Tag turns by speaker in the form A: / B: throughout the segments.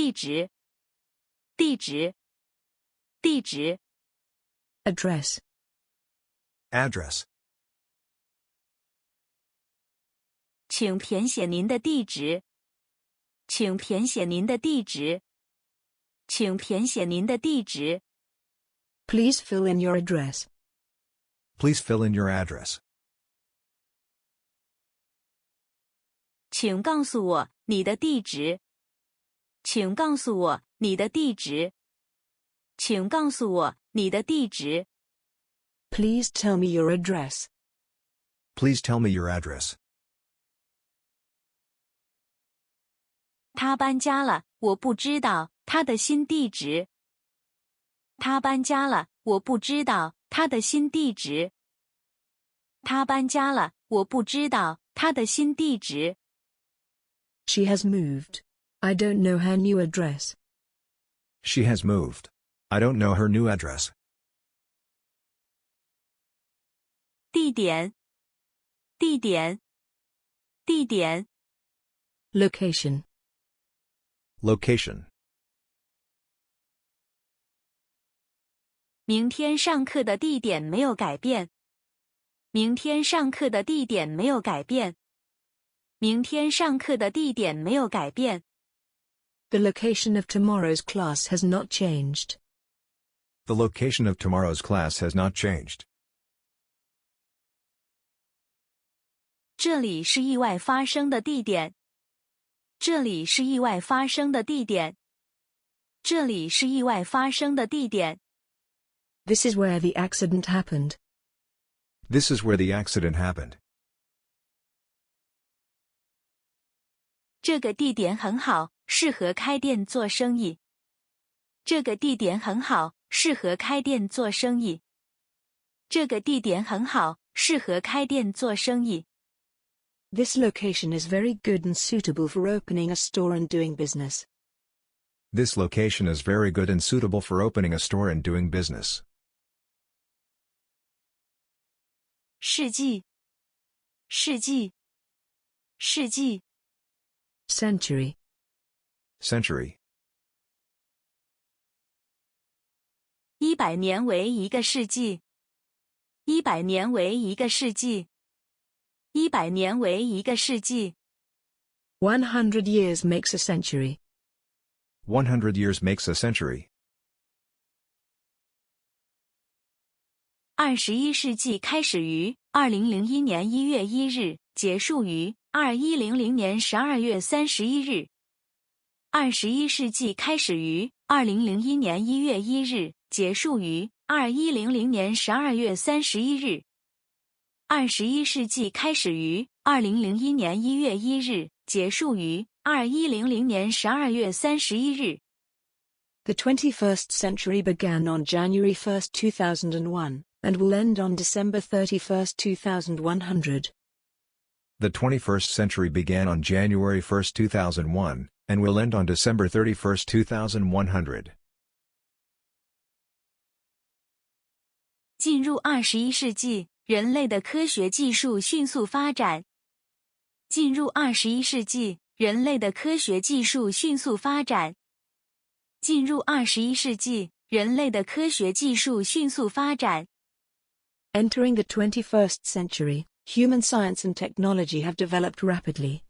A: 地址，地址，地址。
B: Address.
C: Address.
A: 请填写您的地址。请填写您的地址。请填写您的地址。
B: Please fill in your address.
C: Please fill in your address.
A: 请告诉我你的地址。请告诉我你的地址。请告诉我你的地址。
B: Please tell me your address.
C: Please tell me your address.
A: 他搬家了，我不知道他的新地址。他搬家了，我不知道他的新地址。他搬家了，我不知道他的新地址。
B: She has moved. I don't know her new address.
C: She has moved. I don't know her new address.
A: 地点，地点，地点。
B: Location.
C: Location.
A: 明天上课的地点没有改变。明天上课的地点没有改变。明天上课的地点没有改变。
B: The location of tomorrow's class has not changed.
C: The location of tomorrow's class has not changed.
A: 这里是意外发生的地点。这里是意外发生的地点。这里是意外发生的地点。
B: This is where the accident happened.
C: This is where the accident happened.
A: 这个地点很好，适合开店做生意。这个地点很好，适合开店做生意。这个地点很好，适合开店做生意。
B: This location is very good and suitable for opening a store and doing business.
C: This location is very good and suitable for opening a store and doing business.
A: 世纪，世纪，世纪。
B: Century.
C: Century.
A: 100年为一个世纪。100年为一个世纪。100年为一个世纪。
B: 100 years makes a century.
C: 100 years makes a century.
A: 21世纪开始于2001年1月1日，结束于2100年12月31日。21世纪开始于2001年1月1日，结束于2100年12月31日。21世纪开始于2001年1月1日，结束于2100年12月31日。
B: The 21st century began on January 1st, 2001, and will end on December 31st, 2100.
C: The 21st century began on January 1st, 2001, and will end on December 31st, 2100.
A: 进入21世纪，人类的科学技术迅速发展。进入21世纪，人类的科学技术迅速发展。进入21世纪，人类的科学技术迅速发展。
B: Entering the 21st century, human science and technology have developed rapidly.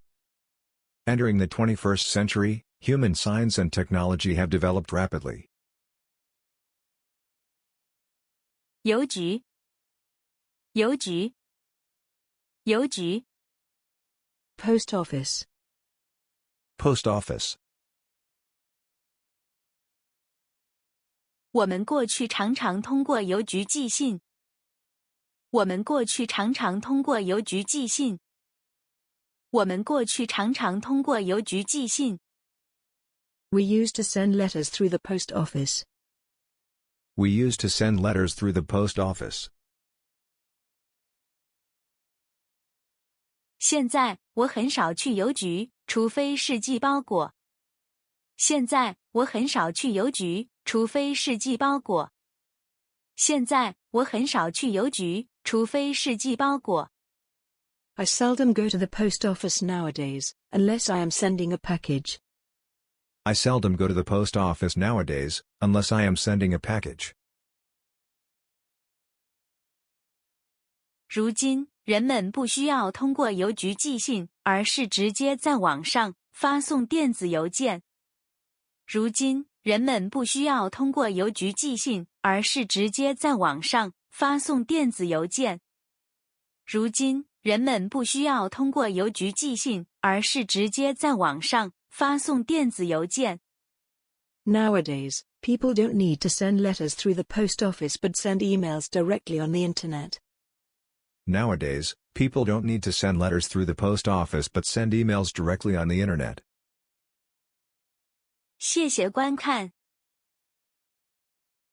C: Entering the 21st century, human science and technology have developed rapidly.
A: 邮局，邮局，邮局。
B: Post office.
C: Post office.
A: 我们过去常常通过邮局寄信。我们过去常常通过邮局寄信。我们过去常常通过邮局寄信。
B: We used to send letters through the post office.
C: We used to send letters through the post office.
A: 现在我很少去邮局，除非是寄包裹。现在我很少去邮局，除非是寄包裹。现在我很少去邮局，除非是寄包裹。
B: I seldom go to the post office nowadays, unless I am sending a package.
C: I seldom go to the post office nowadays, unless I am sending a package.
A: 如今，人们不需要通过邮局寄信，而是直接在网上发送电子邮件。如今，人们不需要通过邮局寄信，而是直接在网上发送电子邮件。如今，人们不需要通过邮局寄信，而是直接在网上发送电子邮件。
B: Nowadays, people don't need to send letters through the post office but send emails directly on the internet.
C: Nowadays, people don't need to send letters through the post office but send emails directly on the internet.
A: 谢谢观看。